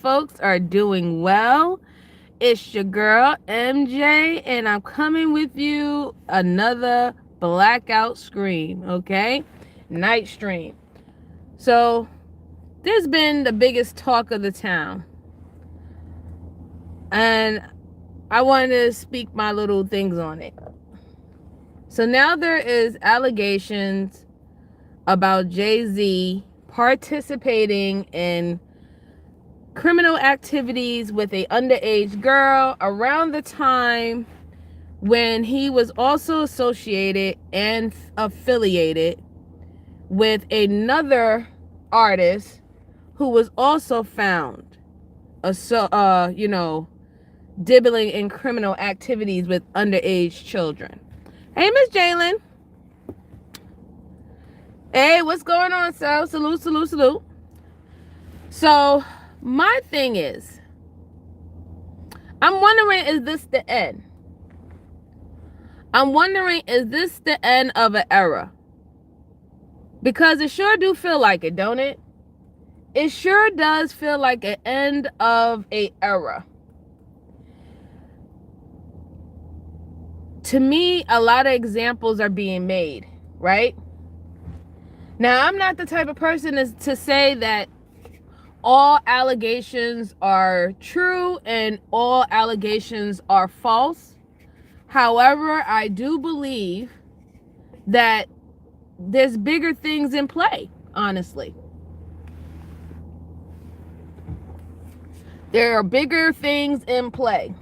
folks are doing well. It's your girl MJ, and I'm coming with you another blackout stream, okay? Night stream. So, there's been the biggest talk of the town, and I wanted to speak my little things on it. So now there is allegations about Jay-Z participating in criminal activities with a underage girl around the time when he was also associated and affiliated with another artist who was also found dibbling in criminal activities with underage children. Hey, Miss Jalen. Hey, what's going on, so? Salute, salute, salute. So, my thing is, I'm wondering, is this the end? I'm wondering, is this the end of an era? Because it sure do feel like it, don't it? It sure does feel like an end of an era. To me, a lot of examples are being made, right? Now, I'm not the type of person to say that all allegations are true and all allegations are false. However, I do believe that there's bigger things in play, honestly. There are bigger things in play.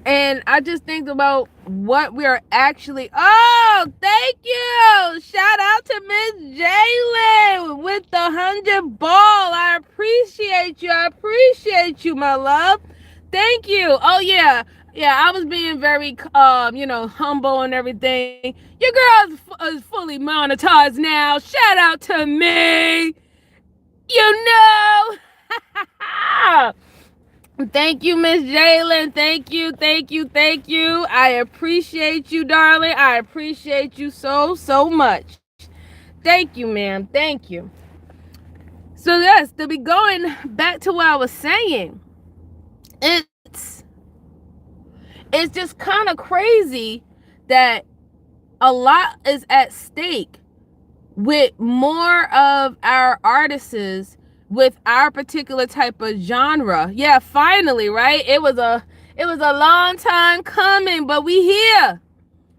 And I just think about what we are actually... Oh, thank you. Shout out to Miss Jalen with the 100 ball. I appreciate you. I appreciate you, my love. Thank you. Oh, yeah. Yeah, I was being very, humble and everything. Your girl is fully monetized now. Shout out to me. You know. Thank you, Miss Jalen. Thank you, thank you, thank you. I appreciate you, darling. I appreciate you so, so much. Thank you, ma'am. Thank you. So, yes, to be going back to what I was saying, it's just kind of crazy that a lot is at stake with more of our artists with our particular type of genre. Yeah, finally, right? It was a long time coming, but we here.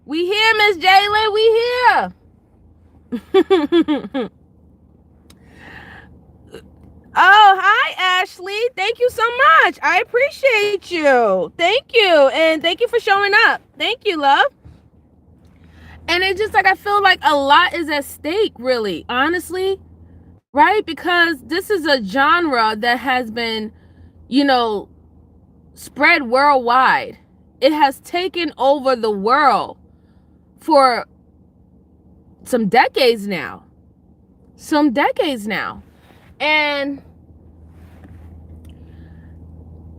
We here, Miss Jalen. We here. Oh, hi, Ashley. Thank you so much. I appreciate you. Thank you. And thank you for showing up. Thank you, love. And it's just like, I feel like a lot is at stake, really, honestly. Right? Because this is a genre that has been, spread worldwide. It has taken over the world for some decades now. And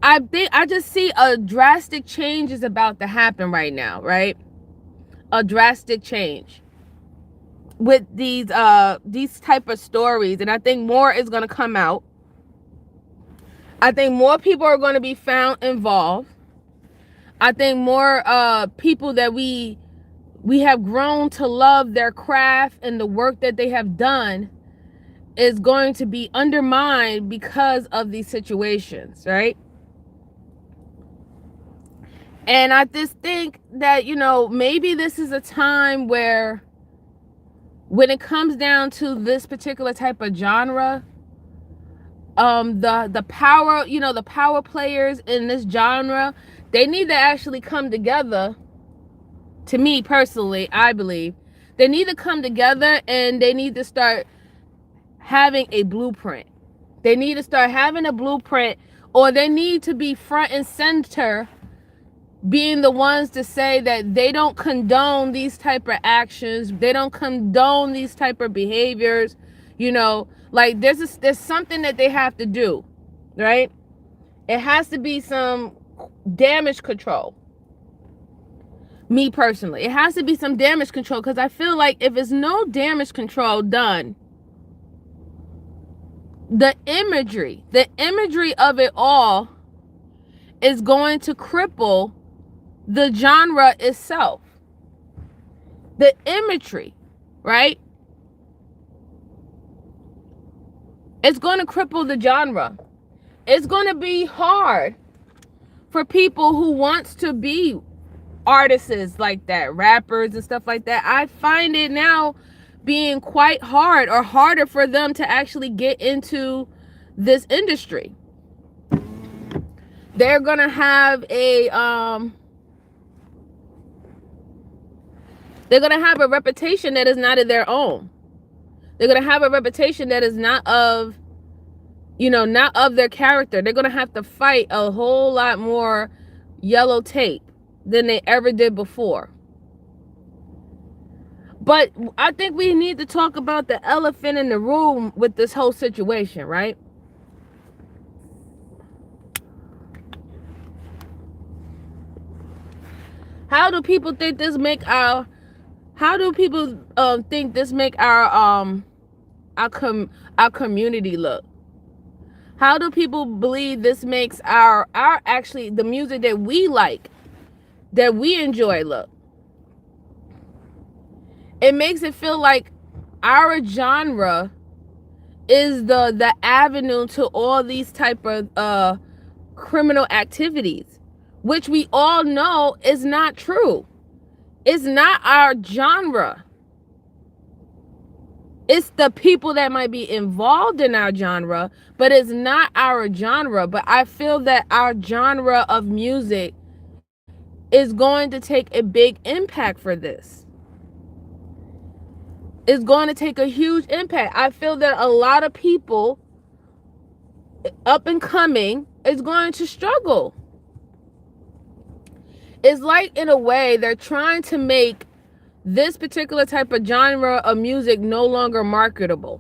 I just see a drastic change is about to happen right now, right? A drastic change with these type of stories, and I think more is going to come out. I think more people are going to be found involved. I think more people that we have grown to love their craft and the work that they have done is going to be undermined because of these situations, right? And I just think that, maybe this is a time where, when it comes down to this particular type of genre, the power players in this genre, they need to actually come together. To me personally, I believe they need to come together, and they need to start having a blueprint. They need to start having a blueprint, or they need to be front and center, being the ones to say that they don't condone these type of actions. They don't condone these type of behaviors. Like there's something that they have to do, right? It has to be some damage control. Me personally, it has to be some damage control, because I feel like if there's no damage control done, the imagery of it all is going to cripple the genre itself. The imagery, right? It's going to cripple the genre. It's going to be hard for people who wants to be artists like that, rappers and stuff like that. I find it now being quite hard, or harder for them to actually get into this industry. They're going to have a reputation that is not of their own. They're going to have a reputation that is not of, not of their character. They're going to have to fight a whole lot more yellow tape than they ever did before. But I think we need to talk about the elephant in the room with this whole situation, right? How do people think this make our community look? How do people believe this makes our actually the music that we like, that we enjoy look? It makes it feel like our genre is the avenue to all these type of criminal activities, which we all know is not true. It's not our genre. It's the people that might be involved in our genre, but it's not our genre. But I feel that our genre of music is going to take a big impact for this. It's going to take a huge impact. I feel that a lot of people up and coming is going to struggle. It's like, in a way, they're trying to make this particular type of genre of music no longer marketable.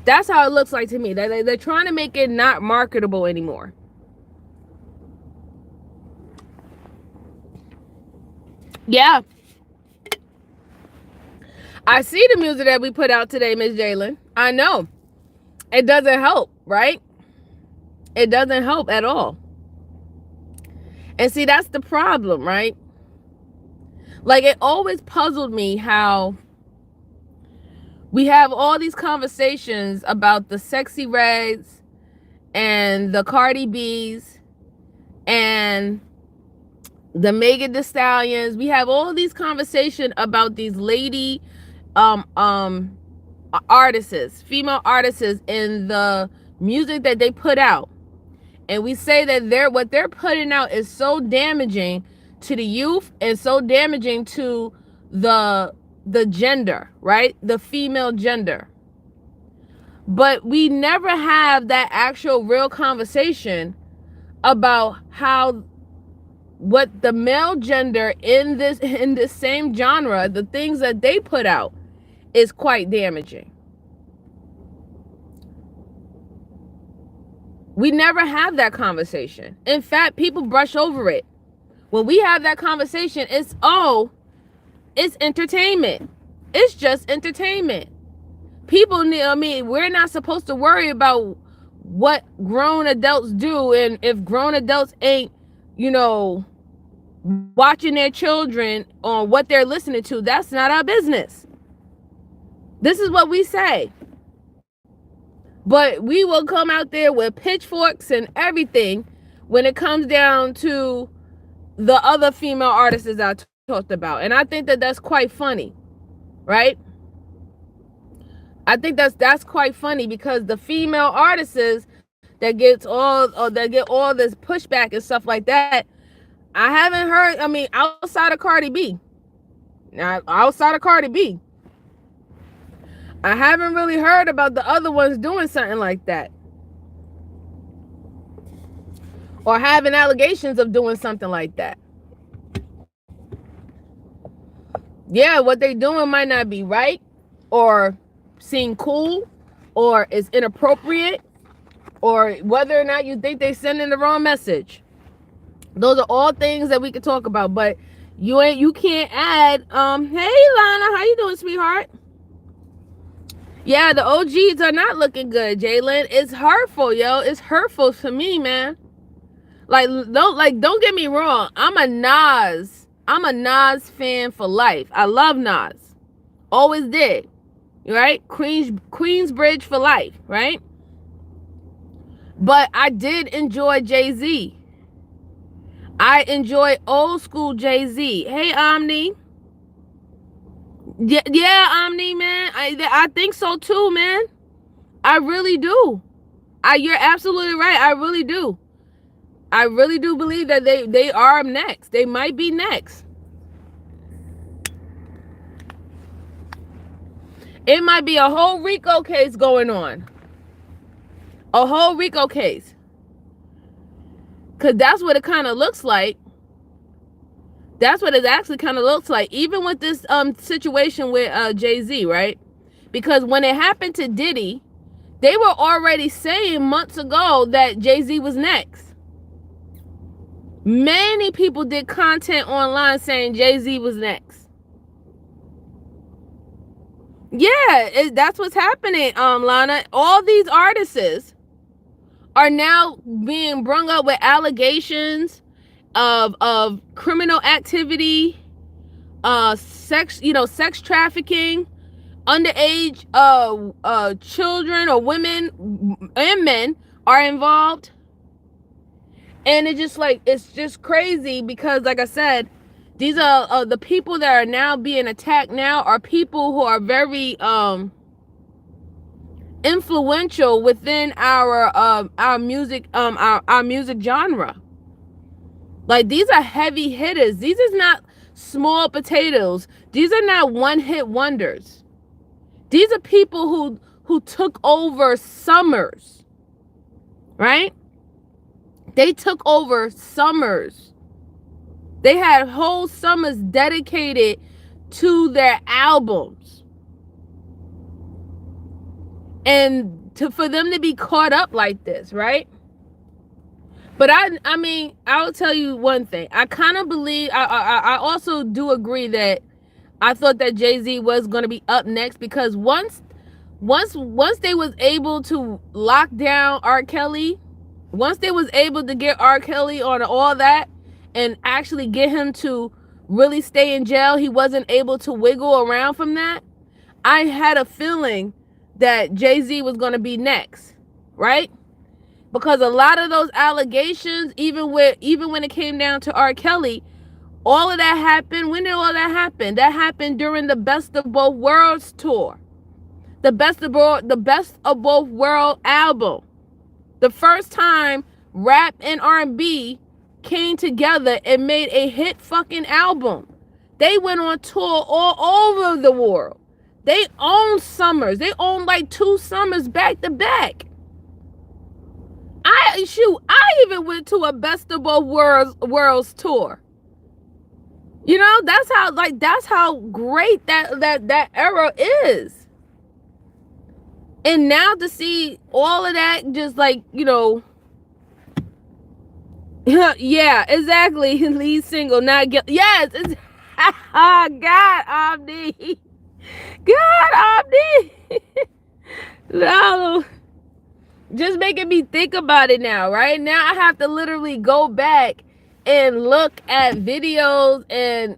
That's how it looks like to me. They're trying to make it not marketable anymore. Yeah. I see the music that we put out today, Miss Jalen. I know. It doesn't help, right? It doesn't help at all. And see, that's the problem, right? Like, it always puzzled me how we have all these conversations about the Sexy Reds and the Cardi B's and the Megan Thee Stallions. We have all these conversations about these lady artists, female artists, in the music that they put out. And we say that what they're putting out is so damaging to the youth and so damaging to the gender, right? The female gender. But we never have that actual real conversation about what the male gender in this same genre, the things that they put out, is quite damaging. We never have that conversation. In fact, people brush over it. When we have that conversation, it's entertainment. It's just entertainment. People we're not supposed to worry about what grown adults do, and if grown adults ain't, watching their children on what they're listening to, that's not our business. This is what we say. But we will come out there with pitchforks and everything when it comes down to the other female artists I talked about. And I think that that's quite funny, right? I think that's quite funny, because the female artists that get all this pushback and stuff like that, I haven't heard, outside of Cardi B. I haven't really heard about the other ones doing something like that, or having allegations of doing something like that. Yeah, what they're doing might not be right, or seem cool, or is inappropriate, or whether or not you think they're sending the wrong message. Those are all things that we could talk about, but you can't add, hey Lana, how you doing, sweetheart? Yeah, the OGs are not looking good, Jalen. It's hurtful, yo. It's hurtful to me, man. Don't get me wrong. I'm a Nas fan for life. I love Nas. Always did. Right? Queensbridge for life, right? But I did enjoy Jay-Z. I enjoy old school Jay-Z. Hey, Omni. Yeah, Omni, man. I think so too, man. I really do. You're absolutely right. I really do. I really do believe that they are next. They might be next. It might be a whole RICO case going on. A whole RICO case. Because that's what it kind of looks like. That's what it actually kind of looks like. Even with this situation with Jay-Z, right? Because when it happened to Diddy, they were already saying months ago that Jay-Z was next. Many people did content online saying Jay-Z was next. Yeah, that's what's happening, Lana. All these artists are now being brung up with allegations of criminal activity, sex trafficking, underage children or women and men are involved. And it's just crazy because, like I said, these are the people that are now being attacked now are people who are very influential within our music our music genre. Like, these are heavy hitters. These is not small potatoes. These are not one-hit wonders. These are people who took over summers, right? They took over summers. They had whole summers dedicated to their albums. And for them to be caught up like this, right? But I mean, I'll tell you one thing. I kind of believe, I also do agree that I thought that Jay-Z was going to be up next, because once they was able to lock down R. Kelly, once they was able to get R. Kelly on all that and actually get him to really stay in jail, he wasn't able to wiggle around from that. I had a feeling that Jay-Z was going to be next, right? Because a lot of those allegations, even when it came down to R. Kelly, all of that happened. When did all that happen? That happened during the Best of Both Worlds tour. The Best of Both World album. The first time rap and R&B came together and made a hit fucking album. They went on tour all over the world. They owned summers. They owned like 2 summers back to back. I even went to a Best of Both Worlds tour. You know, that's how great that era is. And now to see all of that, just like, you know, yeah, exactly. Lead single, not get. Yes, it's God, Omni. God, Omni. No. Just making me think about it now, right? Now I have to literally go back and look at videos and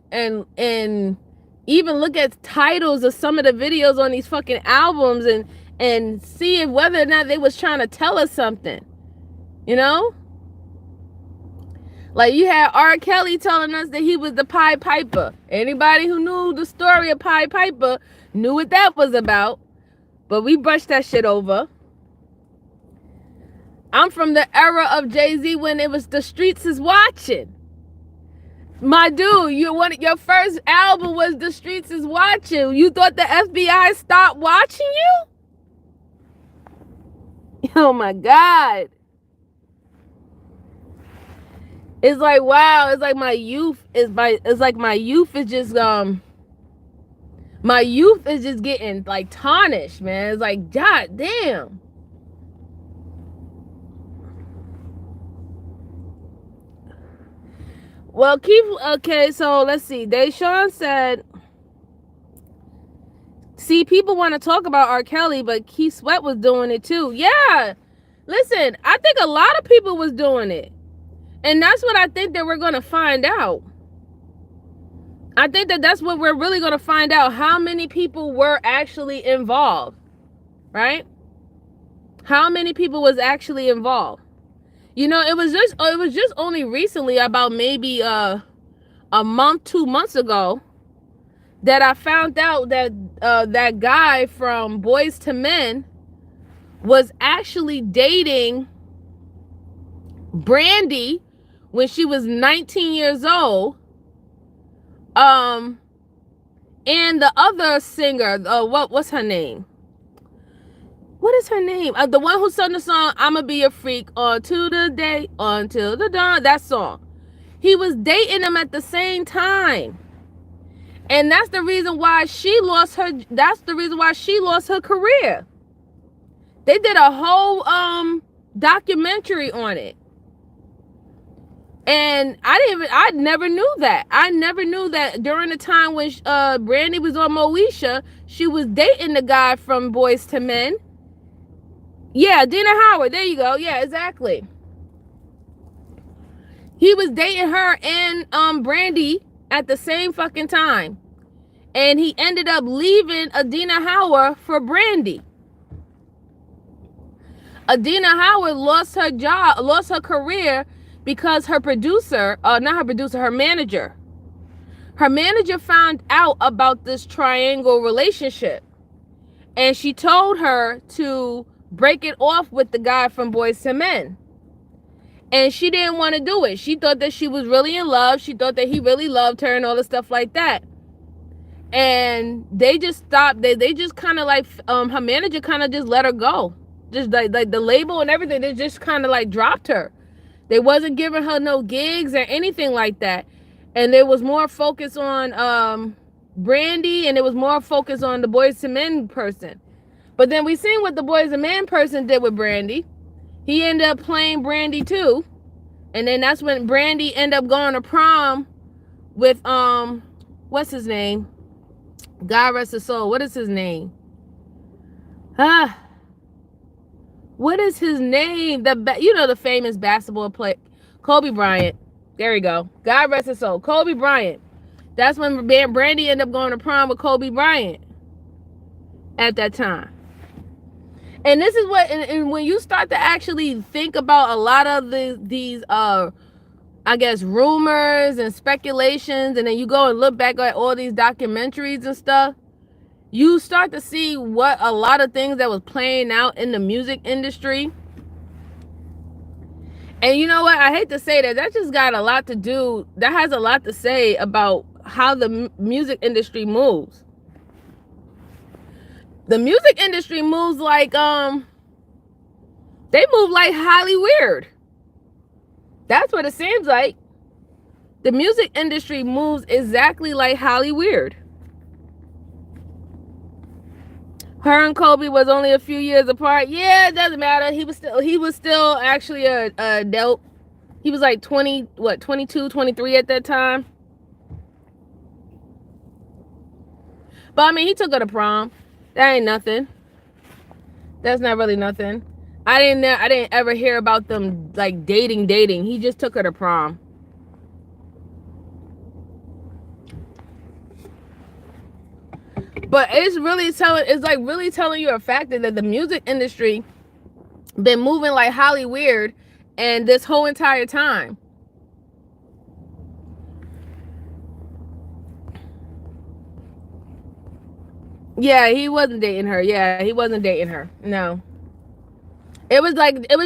even look at titles of some of the videos on these fucking albums and see if whether or not they was trying to tell us something. You know? Like, you had R. Kelly telling us that he was the Pied Piper. Anybody who knew the story of Pied Piper knew what that was about. But we brushed that shit over. I'm from the era of Jay-Z when it was The Streets Is Watching. My dude, your first album was The Streets Is Watching. You thought the FBI stopped watching you? Oh my God. It's like, wow, it's like my youth is just getting like tarnished, man. It's like, God damn. Well, okay, so let's see. Deshaun said See, people want to talk about R. Kelly, but Keith Sweat was doing it too. Yeah. Listen, I think a lot of people was doing it. And that's what I think that we're going to find out. I think that that's what we're really going to find out. How many people were actually involved, right? How many people was actually involved? You know, it was just only recently, about maybe a month, 2 months ago, that I found out that that guy from Boys to Men was actually dating Brandy when she was 19 years old. And the other singer, what's her name? What is her name? The one who sung the song "I'ma Be a Freak" on to the day, until the dawn. That song. He was dating them at the same time. And that's the reason why she lost her. That's the reason why she lost her career. They did a whole documentary on it. And I never knew that. I never knew that during the time when Brandy was on Moesha, she was dating the guy from Boys to Men. Yeah, Dina Howard. There you go. Yeah, exactly. He was dating her and Brandy at the same fucking time. And he ended up leaving Adina Howard for Brandy. Adina Howard lost her job, lost her career because her producer, not her producer, her manager found out about this triangle relationship. And she told her to break it off with the guy from Boys to Men. And she didn't want to do it. She thought that she was really in love. She thought that he really loved her and all the stuff like that. And they just stopped. They just kind of like, her manager kind of just let her go. Just like the label and everything, they just kind of like dropped her. They wasn't giving her no gigs or anything like that. And there was more focus on Brandy, and it was more focus on the Boys to Men person. But then we seen what the Boys to Men person did with Brandy. He ended up playing Brandy too. And then that's when Brandy ended up going to prom with what's his name? God rest his soul. What is his name? What is his name? The famous basketball player, Kobe Bryant. There we go. God rest his soul. Kobe Bryant. That's when Brandy ended up going to prom with Kobe Bryant at that time. And this is what, and when you start to actually think about a lot of these I guess, rumors and speculations, and then you go and look back at all these documentaries and stuff, you start to see what a lot of things that was playing out in the music industry. And you know what? I hate to say that. That just got a lot to do. That has a lot to say about how the music industry moves. The music industry moves like, they move like highly weird. That's what it seems like. The music industry moves exactly like Holly Weird. Her and Kobe was only a few years apart. Yeah, it doesn't matter. He was still actually a adult. He was like 22, 23 at that time. But I mean, he took her to prom. That ain't nothing. That's not really nothing. I didn't ever hear about them like dating. He just took her to prom. But it's really telling you a fact that the music industry been moving like Holly Weird and this whole entire time. Yeah, he wasn't dating her. Yeah, he wasn't dating her. No. It was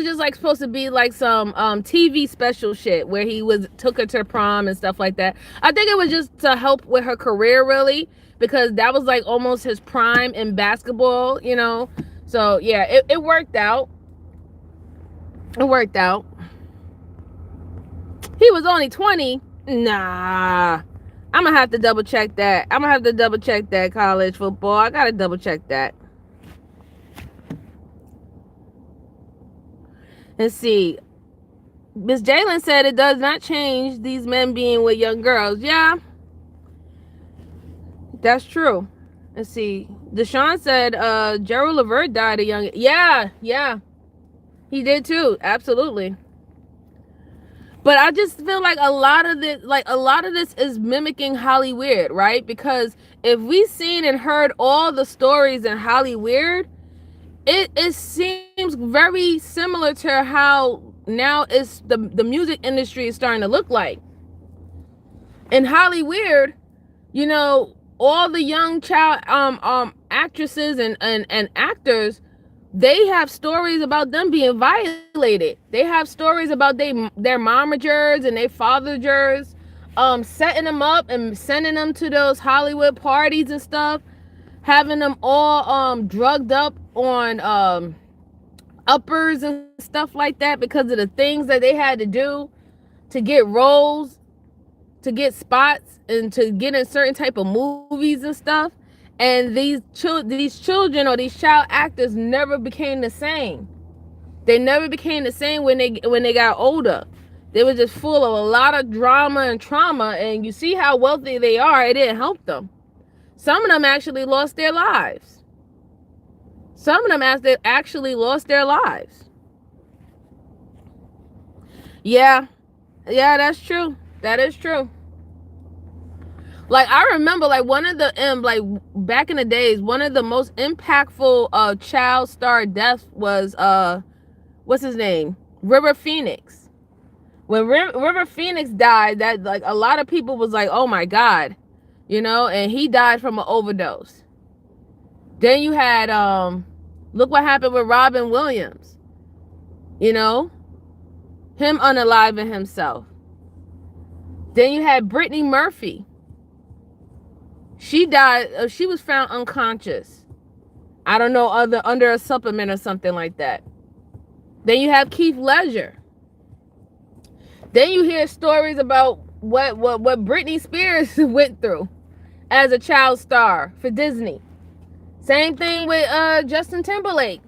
just like supposed to be like some TV special shit where he took her to prom and stuff like that. I think it was just to help with her career, really, because that was like almost his prime in basketball, you know. So yeah, it worked out. It worked out. He was only 20. Nah. I'm gonna have to double check that. College football. I gotta double check that. Let's see. Miss Jalen said it does not change these men being with young girls. Yeah. That's true. Let's see. Deshaun said Gerald Levert died a young. Yeah, yeah, he did too. Absolutely. But I just feel like a lot of this is mimicking Hollywood, right? Because if we seen and heard all the stories in Hollywood, it seems very similar to how now it's the music industry is starting to look like. In Hollywood, you know, all the young child actresses and actors, they have stories about them being violated. They have stories about their momagers and their fathergers setting them up and sending them to those Hollywood parties and stuff, having them all drugged up on uppers and stuff like that because of the things that they had to do to get roles, to get spots, and to get in certain type of movies and stuff. And these children or these child actors never became the same. They never became the same when they got older. They were just full of a lot of drama and trauma, and you see how wealthy they are. It didn't help them. Some of them actually lost their lives. Some of them actually lost their lives. Yeah, yeah, that's true. That is true. Like I remember, like one of the like back in the days, one of the most impactful child star deaths was what's his name, River Phoenix. When River Phoenix died, that like a lot of people was like, oh my god, you know, and he died from an overdose. Then you had look what happened with Robin Williams, you know, him unaliving himself. Then you had Brittany Murphy. She died. She was found unconscious. I don't know, under a supplement or something like that. Then you have Keith Ledger. Then you hear stories about what Britney Spears went through as a child star for Disney. Same thing with Justin Timberlake.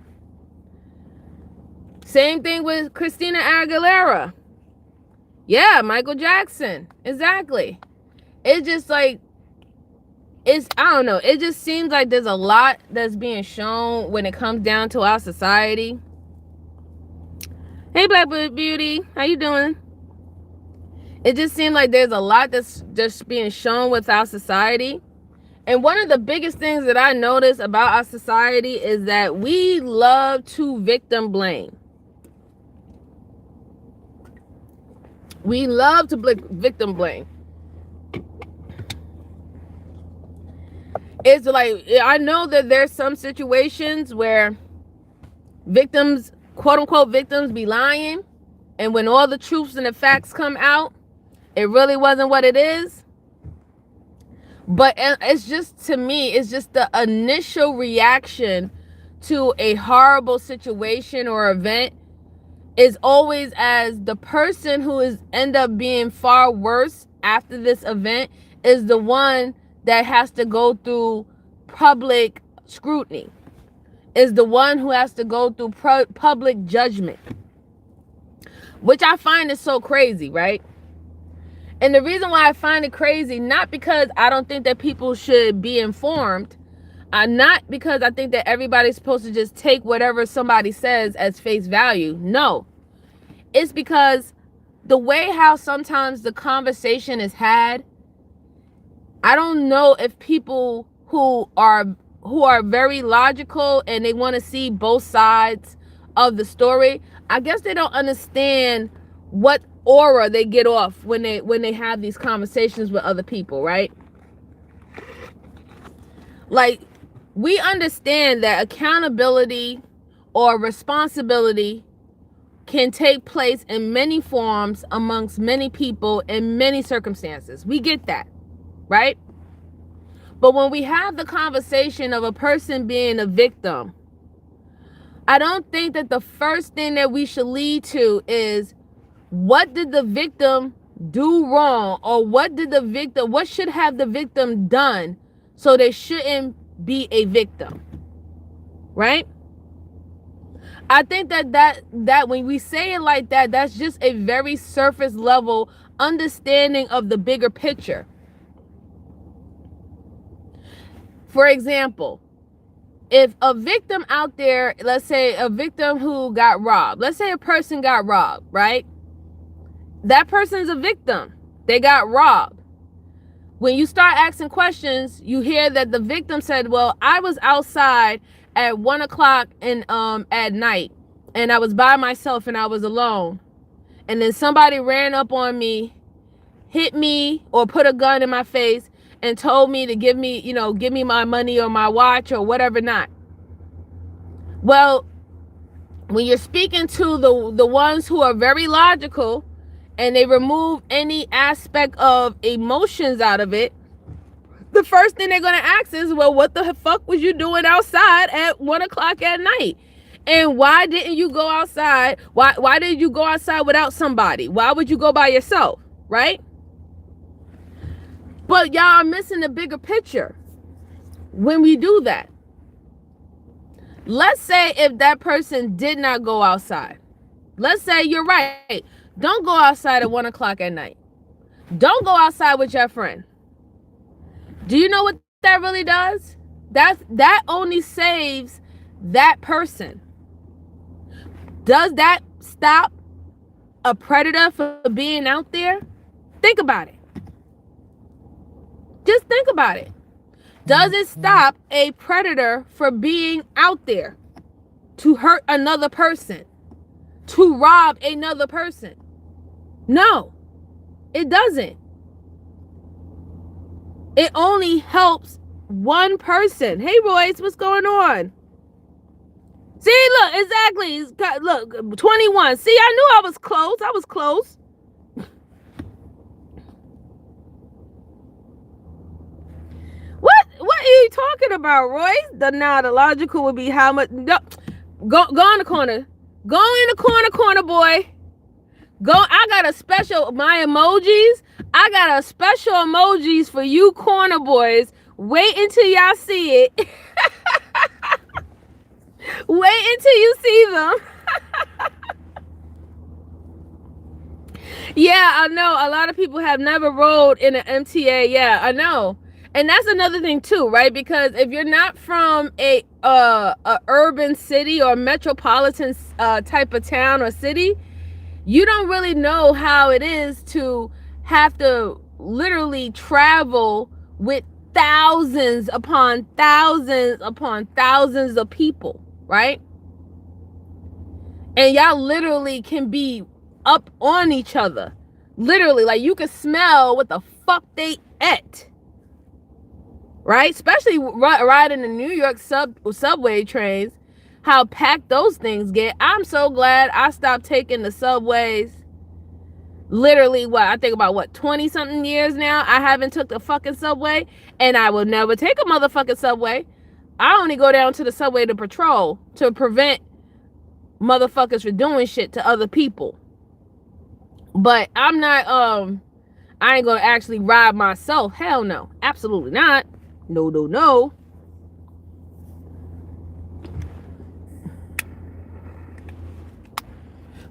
Same thing with Christina Aguilera. Yeah, Michael Jackson. Exactly. It's just like, I don't know. It just seems like there's a lot that's being shown when it comes down to our society. Hey, Black Beauty. How you doing? It just seems like there's a lot that's just being shown with our society. And one of the biggest things that I notice about our society is that we love to victim blame. We love to victim blame. It's like, I know that there's some situations where victims, quote unquote victims, be lying. And when all the truths and the facts come out, it really wasn't what it is. But it's just, to me, it's just the initial reaction to a horrible situation or event is always as the person who is end up being far worse after this event is the one that has to go through public scrutiny, is the one who has to go through public judgment, which I find is so crazy, right? And the reason why I find it crazy, not because I don't think that people should be informed, not because I think that everybody's supposed to just take whatever somebody says as face value. No, it's because the way how sometimes the conversation is had, I don't know if people who are very logical and they want to see both sides of the story, I guess they don't understand what aura they get off when they have these conversations with other people, right? Like, we understand that accountability or responsibility can take place in many forms amongst many people in many circumstances. We get that, right? But when we have the conversation of a person being a victim, I don't think that the first thing that we should lead to is, what did the victim do wrong, or what should have the victim done so they shouldn't be a victim, right? I think that when we say it like that, that's just a very surface level understanding of the bigger picture. For example, if a victim out there, let's say a victim who got robbed, let's say a person got robbed, right? That person's a victim. They got robbed. When you start asking questions, you hear that the victim said, well, I was outside at 1 o'clock at night, and I was by myself and I was alone. And then somebody ran up on me, hit me, or put a gun in my face and told me to give me my money or my watch or whatever not. Well, when you're speaking to the ones who are very logical and they remove any aspect of emotions out of it, the first thing they're going to ask is, well, what the fuck was you doing outside at 1 o'clock at night? And why didn't you go outside? Why did you go outside without somebody? Why would you go by yourself, right? But y'all are missing the bigger picture when we do that. Let's say if that person did not go outside. Let's say you're right. Don't go outside at 1 o'clock at night. Don't go outside with your friend. Do you know what that really does? That only saves that person. Does that stop a predator from being out there? Think about it. Just think about it. Does it stop a predator from being out there to hurt another person, to rob another person? No, it doesn't. It only helps one person. Hey, Royce, what's going on? See, look, exactly. Look, 21. See, I knew I was close. I was close. What are you talking about, Royce? The logical would be how much. No, go in the corner. Go in the corner, boy. Go. I got a special, my emojis. I got a special emojis for you corner boys. Wait until y'all see it. Wait until you see them. Yeah, I know. A lot of people have never rode in an MTA. Yeah, I know. And that's another thing too, right? Because if you're not from a urban city or metropolitan type of town or city, you don't really know how it is to have to literally travel with thousands upon thousands upon thousands of people, right? And y'all literally can be up on each other. Literally, like you can smell what the fuck they ate. Right? Especially riding the New York subway trains, how packed those things get. I'm so glad I stopped taking the subways. Literally, I think about 20 something years now. I haven't took the fucking subway, and I will never take a motherfucking subway. I only go down to the subway to patrol, to prevent motherfuckers from doing shit to other people. But I'm not, I ain't gonna actually ride myself. Hell no. Absolutely not. No.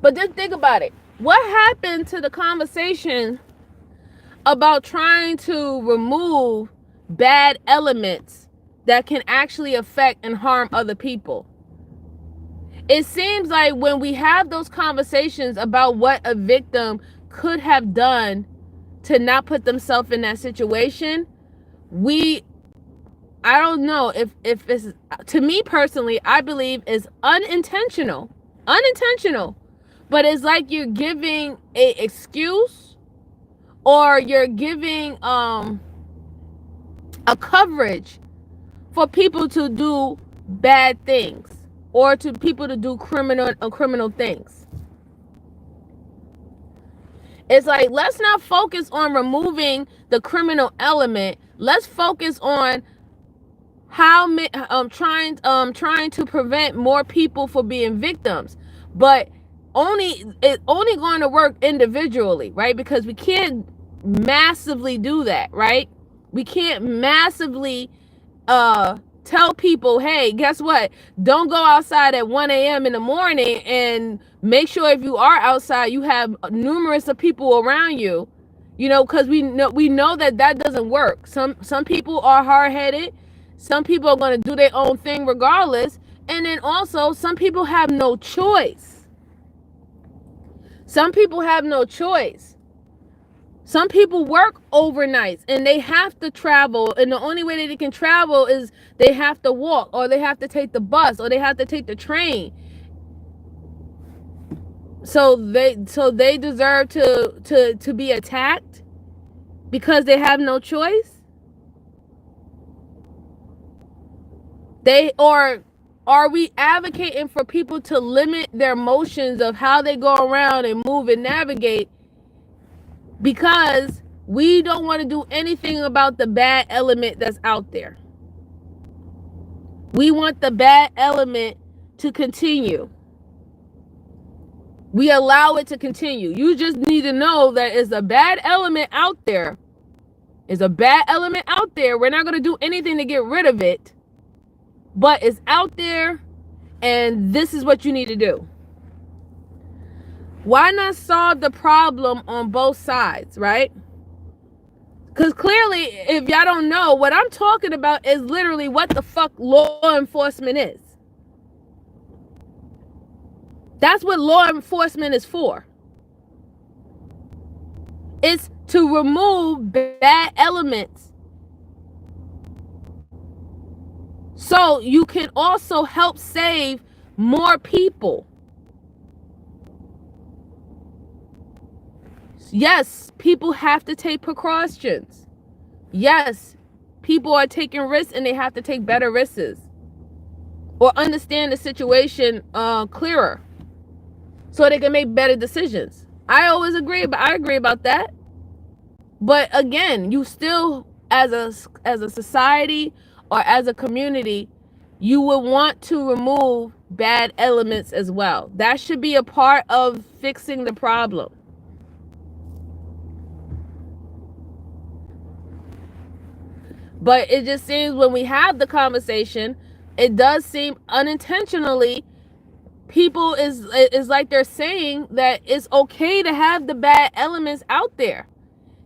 But just think about it. What happened to the conversation about trying to remove bad elements that can actually affect and harm other people? It seems like when we have those conversations about what a victim could have done to not put themselves in that situation, I don't know if it's, to me personally, I believe is unintentional, but it's like you're giving a excuse, or you're giving a coverage for people to do bad things, or to people to do criminal things. It's like, let's not focus on removing the criminal element. Let's focus on trying to prevent more people from being victims. But it's only going to work individually, right? Because we can't massively do that, right? We can't massively tell people, hey, guess what? Don't go outside at 1 a.m. in the morning, and make sure if you are outside, you have numerous of people around you, because we know that doesn't work. Some people are hard-headed. Some people are going to do their own thing regardless. And then also, some people have no choice. Some people have no choice. Some people work overnights and they have to travel. And the only way that they can travel is they have to walk, or they have to take the bus, or they have to take the train. So they deserve to be attacked because they have no choice. Are we advocating for people to limit their motions of how they go around and move and navigate because we don't want to do anything about the bad element that's out there? We want the bad element to continue. We allow it to continue. You just need to know that it's a bad element out there. It's a bad element out there. We're not going to do anything to get rid of it. But it's out there, and this is what you need to do. Why not solve the problem on both sides, right? Because clearly, if y'all don't know, what I'm talking about is literally what the fuck law enforcement is. That's what law enforcement is for. It's to remove bad elements, so you can also help save more people. Yes, people have to take precautions. Yes, people are taking risks and they have to take better risks or understand the situation clearer so they can make better decisions. I agree about that. But again, you still, as a society or as a community, you would want to remove bad elements as well. That should be a part of fixing the problem. But it just seems when we have the conversation, it does seem unintentionally, people is like they're saying that it's okay to have the bad elements out there.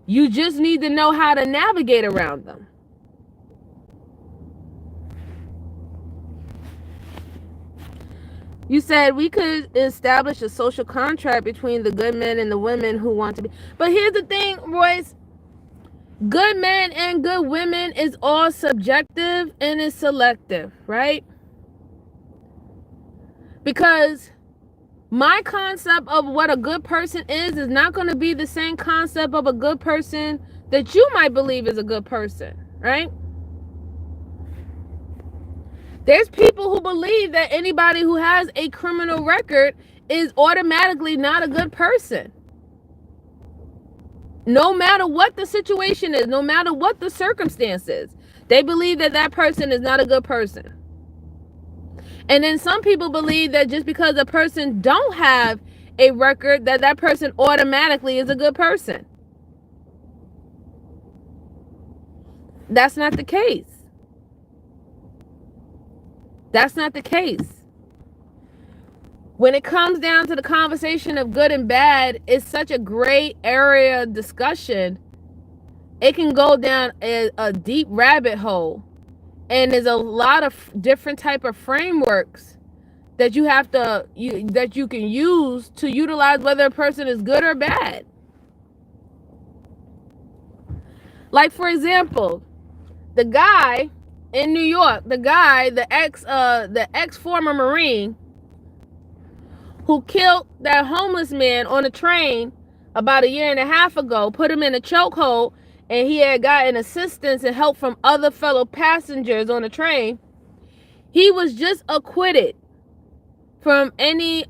You just need to know how to navigate around them. You said we could establish a social contract between the good men and the women who want to be. But here's the thing, Royce. Good men and good women is all subjective and is selective, right? Because my concept of what a good person is not going to be the same concept of a good person that you might believe is a good person, right? There's people who believe that anybody who has a criminal record is automatically not a good person. No matter what the situation is, no matter what the circumstances, they believe that that person is not a good person. And then some people believe that just because a person don't have a record, that that person automatically is a good person. That's not the case. That's not the case. When it comes down to the conversation of good and bad, it's such a gray area discussion. It can go down a deep rabbit hole. And there's a lot of different type of frameworks that you have to, that you can use to utilize whether a person is good or bad. Like, for example, the guy in New York, the ex former Marine who killed that homeless man on a train about a year and a half ago, put him in a chokehold, and he had gotten assistance and help from other fellow passengers on the train. He was just acquitted from any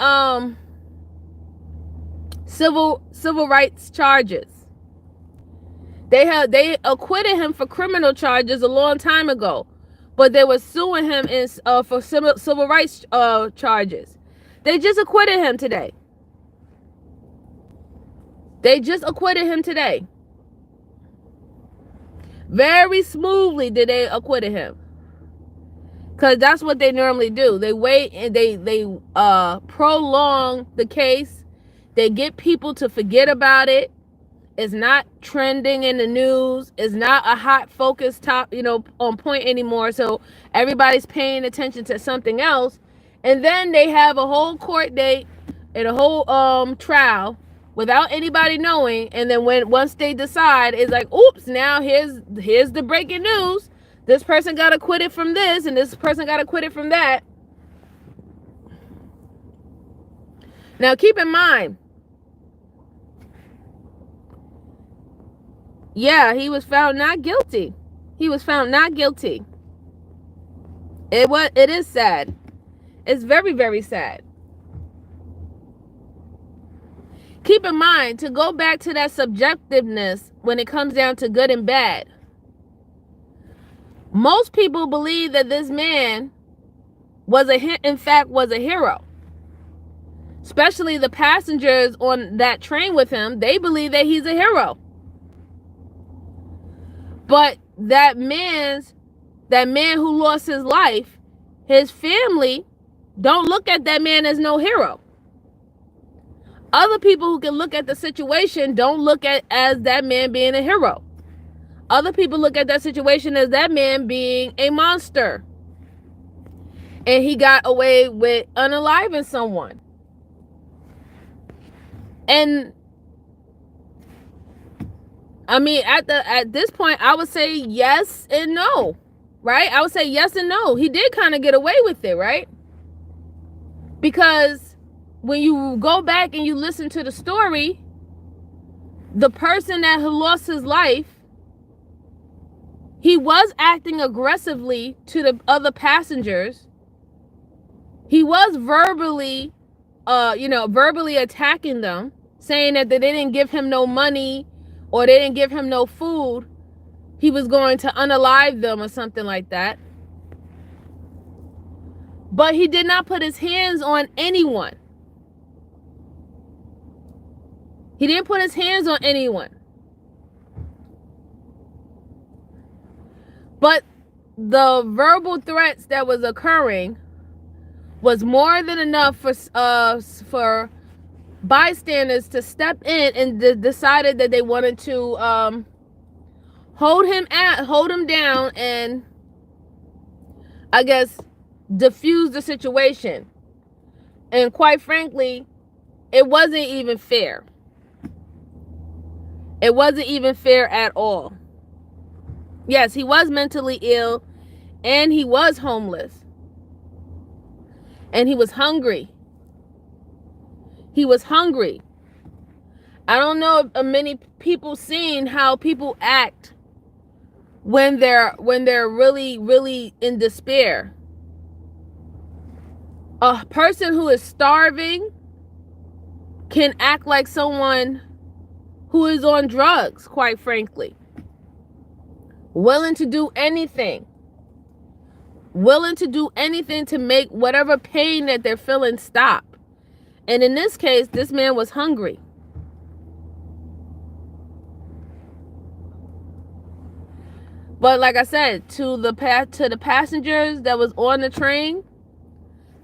civil rights charges. They acquitted him for criminal charges a long time ago, but they were suing him for civil rights charges. They just acquitted him today. They just acquitted him today. Very smoothly did they acquit him. Because that's what they normally do. They wait and they prolong the case. They get people to forget about it. It's not trending in the news. It's not a hot focus top, on point anymore. So everybody's paying attention to something else. And then they have a whole court date and a whole trial without anybody knowing. And then once they decide, it's like, oops, now here's the breaking news. This person got acquitted from this and this person got acquitted from that. Now keep in mind, yeah, he was found not guilty. He was found not guilty. It is sad. It's very, very sad. Keep in mind, to go back to that subjectiveness when it comes down to good and bad. Most people believe that this man was a hero. Especially the passengers on that train with him, they believe that he's a hero. But that man who lost his life, his family don't look at that man as no hero. Other people who can look at the situation don't look at as that man being a hero. Other people look at that situation as that man being a monster. And he got away with unaliving someone. And I mean, at this point, I would say yes and no, right? I would say yes and no. He did kind of get away with it, right? Because when you go back and you listen to the story, the person that who lost his life, he was acting aggressively to the other passengers. He was verbally attacking them, saying that they didn't give him no money or they didn't give him no food. He was going to unalive them or something like that. But he did not put his hands on anyone. He didn't put his hands on anyone. But the verbal threats that was occurring was more than enough for bystanders to step in and decided that they wanted to hold him down and, I guess, diffuse the situation. And quite frankly, it wasn't even fair. It wasn't even fair at all. Yes, he was mentally ill and he was homeless. And he was hungry. He was hungry. I don't know if many people seen how people act when they're really, really in despair. A person who is starving can act like someone who is on drugs, quite frankly. Willing to do anything. Willing to do anything to make whatever pain that they're feeling stop. And in this case, this man was hungry. But like I said, to the passengers that was on the train,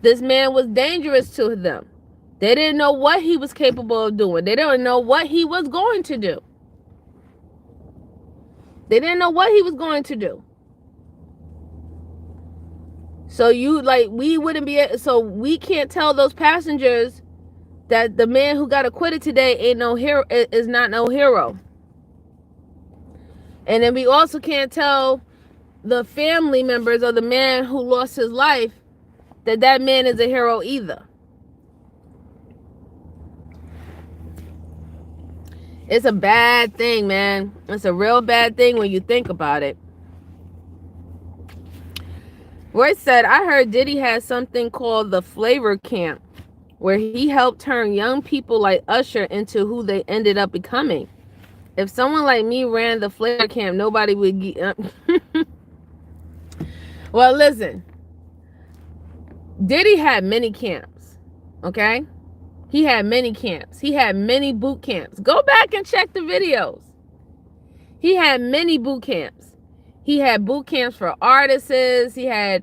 this man was dangerous to them. They didn't know what he was capable of doing. They didn't know what he was going to do. They didn't know what he was going to do. So we can't tell those passengers that the man who got acquitted today ain't no hero, is not no hero. And then we also can't tell the family members of the man who lost his life that that man is a hero either. It's a bad thing, man. It's a real bad thing when you think about it. Roy said, I heard Diddy has something called the Flavor Camp, where he helped turn young people like Usher into who they ended up becoming. If someone like me ran the Flavor Camp, nobody would get... Well, listen. Diddy had many camps, okay? He had many camps. He had many boot camps. Go back and check the videos. He had many boot camps. He had boot camps for artists. At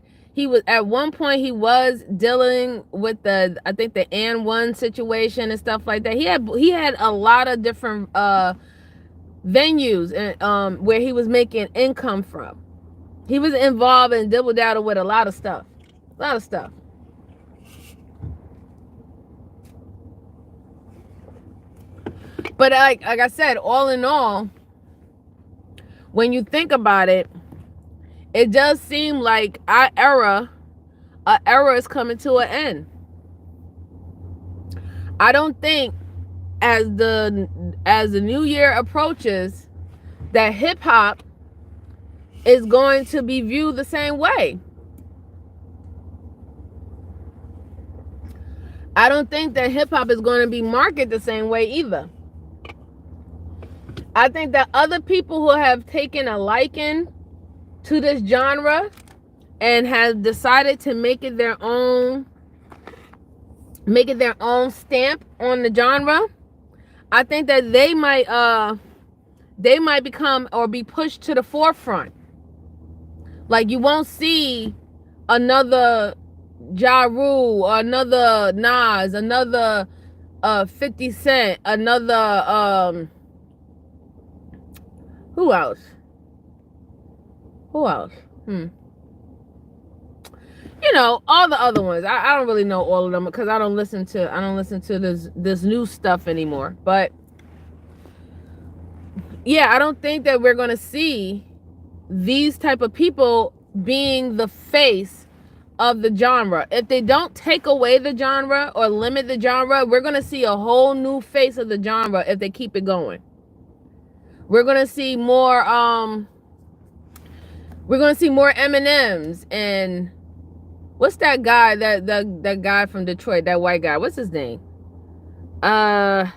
one point he was dealing with the And One situation and stuff like that. He had a lot of different venues and where he was making income from. He was involved and double dabbled with a lot of stuff. A lot of stuff. But like I said, all in all, when you think about it, it does seem like our era is coming to an end. I don't think as the new year approaches that hip hop is going to be viewed the same way. I don't think that hip hop is going to be marketed the same way either. I think that other people who have taken a liking to this genre and have decided to make it their own stamp on the genre, I think that they might become or be pushed to the forefront. Like, you won't see another Ja Rule or another Nas, another 50 Cent, another who else? You know, all the other ones. I don't really know all of them because I don't listen to this new stuff anymore. But yeah, I don't think that we're gonna see these type of people being the face of the genre. If they don't take away the genre or limit the genre, we're gonna see a whole new face of the genre if they keep it going. We're gonna see more Eminems and what's that guy, that guy from Detroit, that white guy, what's his name? It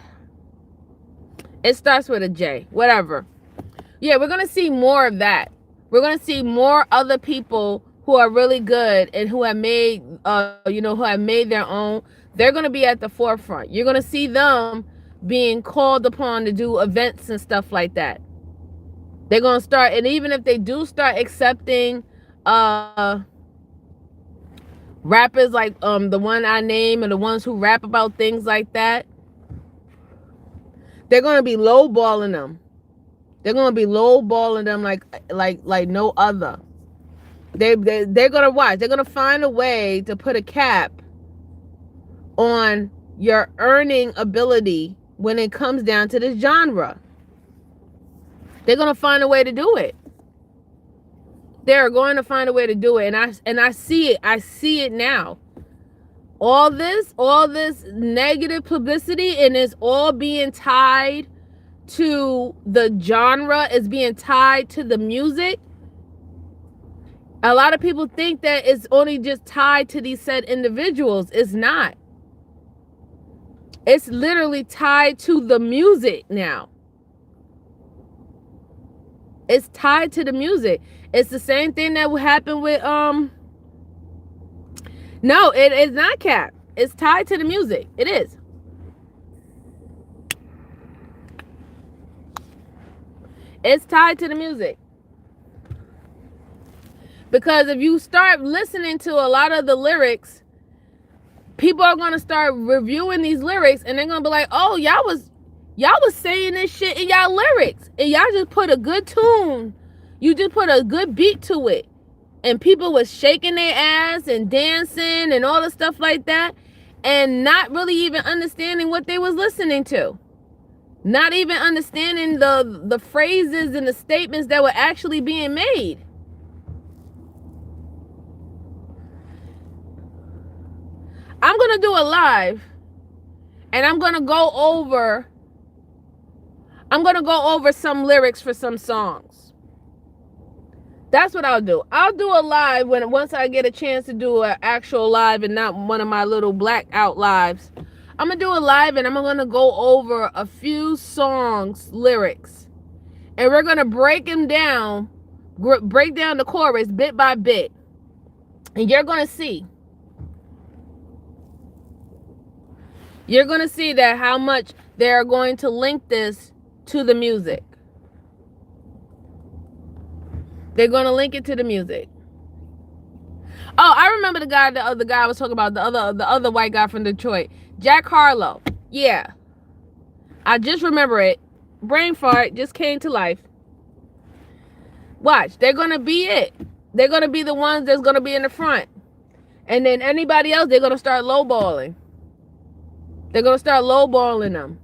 starts with a J, whatever. Yeah, we're gonna see more of that. We're gonna see more other people who are really good and who have made their own. They're gonna be at the forefront. You're gonna see them being called upon to do events and stuff like that. They're gonna start, and even if they do start accepting rappers like the one I name and the ones who rap about things like that, they're gonna be lowballing them. They're gonna be lowballing them like no other. They're gonna watch. They're gonna find a way to put a cap on your earning ability when it comes down to this genre. They're gonna find a way to do it. They're going to find a way to do it, and I see it. I see it now. All this negative publicity, and it's all being tied to the genre. It's being tied to the music. A lot of people think that it's only just tied to these said individuals. It's not. It's literally tied to the music now. It's tied to the music. It's the same thing that will happen with no, it is not cap. It's tied to the music. It is. It's tied to the music. Because if you start listening to a lot of the lyrics, people are going to start reviewing these lyrics and they're going to be like, oh, y'all was saying this shit in y'all lyrics. And y'all just put a good tune. You just put a good beat to it. And people was shaking their ass and dancing and all the stuff like that. And not really even understanding what they was listening to. Not even understanding the phrases and the statements that were actually being made. I'm going to do a live and I'm going to go over some lyrics for some songs. That's what I'll do. I'll do a live once I get a chance to do an actual live and not one of my little blackout lives. I'm going to do a live and I'm going to go over a few songs lyrics. And we're going to break down the chorus bit by bit. And you're going to see. You're going to see that how much they're going to link this to the music. They're going to link it to the music. Oh, I remember the guy I was talking about, the other white guy from Detroit. Jack Harlow. Yeah. I just remember it. brain fart just came to life. Watch, they're gonna be it. They're gonna be the ones that's gonna be in the front. And then anybody else, they're gonna start lowballing. They're gonna start lowballing them.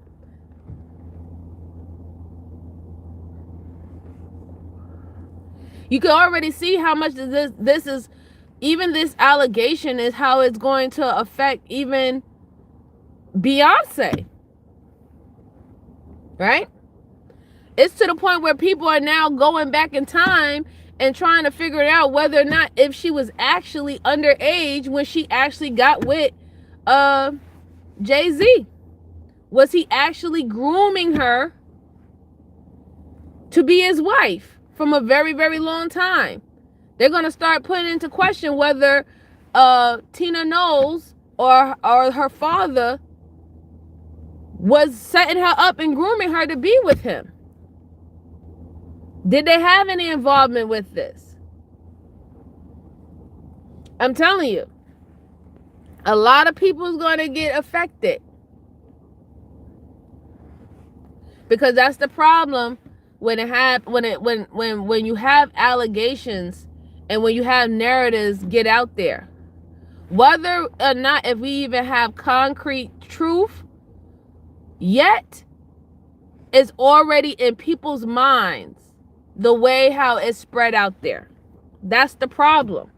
You can already see how much this is, even this allegation is how it's going to affect even Beyonce. Right? It's to the point where people are now going back in time and trying to figure it out whether or not if she was actually underage when she actually got with Jay-Z. Was he actually grooming her to be his wife from a very, very long time? They're going to start putting into question whether Tina Knowles or her father was setting her up and grooming her to be with him. Did they have any involvement with this? I'm telling you, a lot of people is going to get affected. Because that's the problem when you have allegations and when you have narratives get out there. Whether or not if we even have concrete truth yet, it's already in people's minds the way how it's spread out there. That's the problem.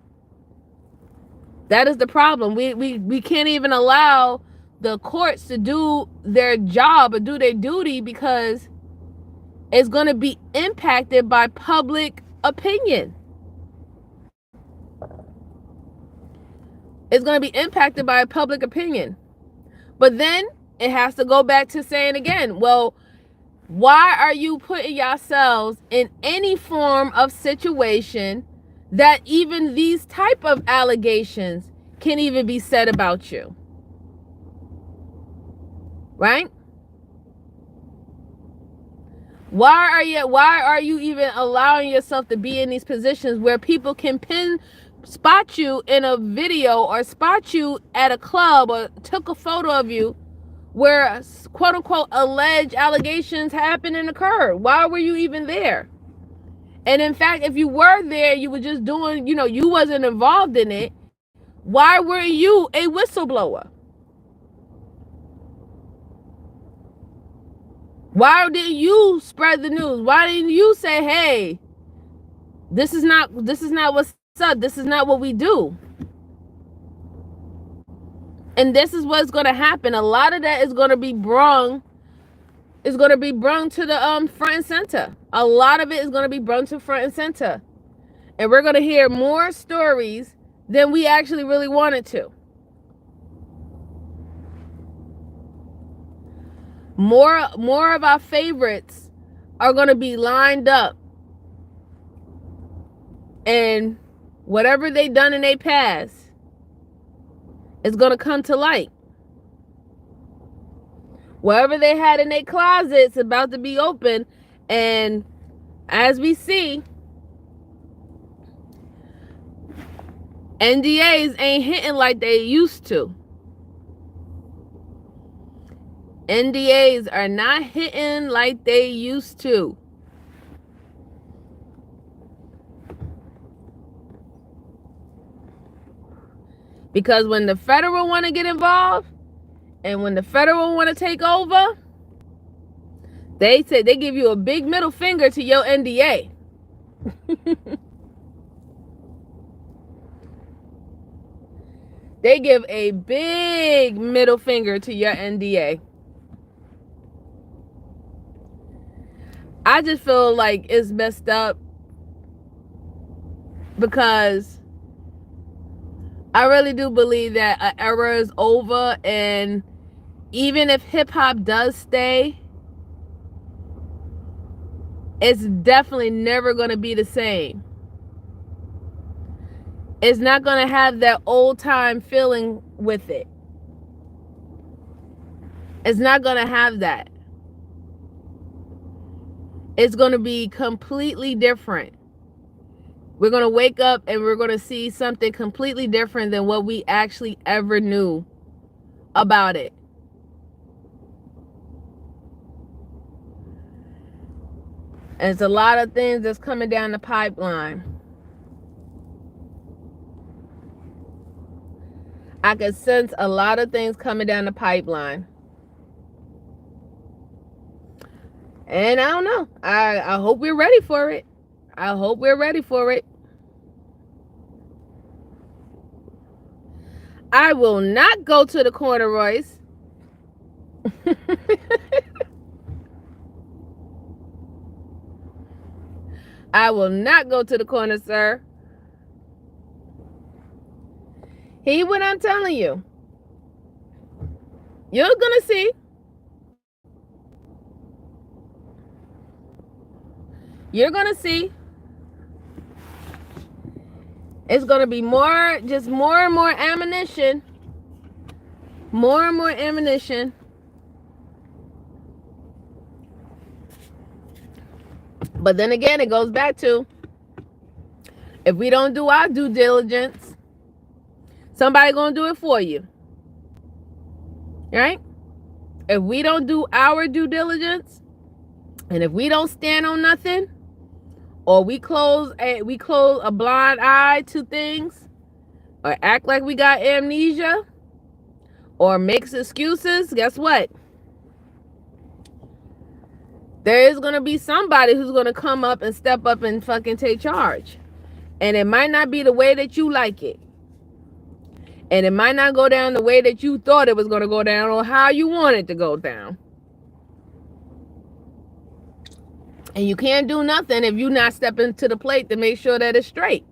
That is the problem. We can't even allow the courts to do their job or do their duty because it's going to be impacted by public opinion. It's going to be impacted by public opinion. But then it has to go back to saying again, well, why are you putting yourselves in any form of situation that even these type of allegations can even be said about you? Right? Why are you even allowing yourself to be in these positions where people can spot you in a video or spot you at a club or took a photo of you where quote unquote alleged allegations happened and occurred? Why were you even there? And in fact, if you were there, you were just doing, you wasn't involved in it. Why weren't you a whistleblower? Why didn't you spread the news? Why didn't you say, hey, this is not what's up. This is not what we do. And this is what's going to happen. A lot of that is going to be brung to the front and center. A lot of it is going to be brung to front and center. And we're going to hear more stories than we actually really wanted to. More of our favorites are going to be lined up. And whatever they done in their past is going to come to light. Whatever they had in their closets about to be open. And as we see, NDAs ain't hitting like they used to. NDAs are not hitting like they used to. Because when the federal want to get involved and when the federal want to take over, they give you a big middle finger to your NDA. They give a big middle finger to your NDA. I just feel like it's messed up because I really do believe that an era is over, and even if hip-hop does stay, it's definitely never going to be the same. It's not going to have that old-time feeling with it. It's not going to have that. It's going to be completely different. We're going to wake up and we're going to see something completely different than what we actually ever knew about it. And it's a lot of things that's coming down the pipeline. I can sense a lot of things coming down the pipeline. And I don't know. I hope we're ready for it. I hope we're ready for it. I will not go to the corner, Royce. I will not go to the corner, sir. Hear what I'm telling you. You're gonna see. You're gonna see. It's gonna be more, just more and more ammunition. More and more ammunition. But then again, it goes back to, if we don't do our due diligence, somebody gonna do it for you. Right? If we don't do our due diligence, and if we don't stand on nothing, or we close a blind eye to things, or act like we got amnesia, or makes excuses, guess what? There is going to be somebody who's going to come up and step up and fucking take charge. And it might not be the way that you like it. And it might not go down the way that you thought it was going to go down, or how you want it to go down. And you can't do nothing if you're not stepping to the plate to make sure that it's straight.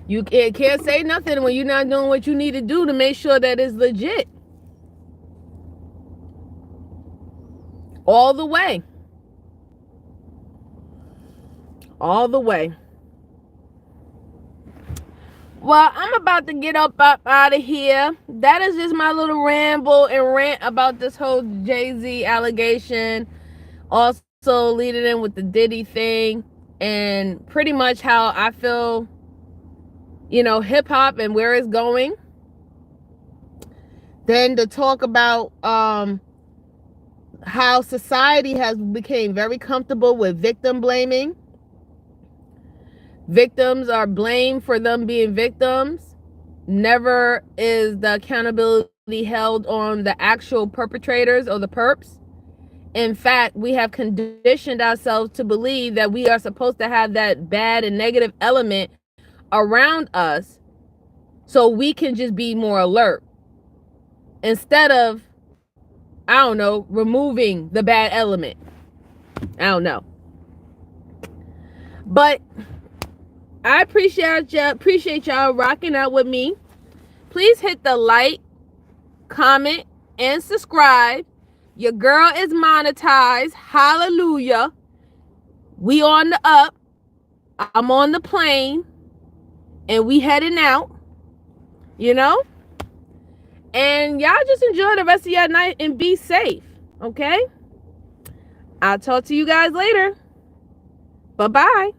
You can't say nothing when you're not doing what you need to do to make sure that it's legit. All the way. All the way. Well, I'm about to get up out of here. That is just my little ramble and rant about this whole Jay-Z allegation. Also leading in with the Diddy thing. And pretty much how I feel, you know, hip-hop and where it's going. Then to talk about how society has become very comfortable with victim blaming. Victims are blamed for them being victims. Never is the accountability held on the actual perpetrators or the perps. In fact, we have conditioned ourselves to believe that we are supposed to have that bad and negative element around us so we can just be more alert. Instead of, I don't know, removing the bad element. I don't know. But I appreciate y'all rocking out with me. Please hit the like, comment, and subscribe. Your girl is monetized. Hallelujah. We on the up. I'm on the plane. And we heading out. You know? And y'all just enjoy the rest of your night and be safe. Okay? I'll talk to you guys later. Bye-bye.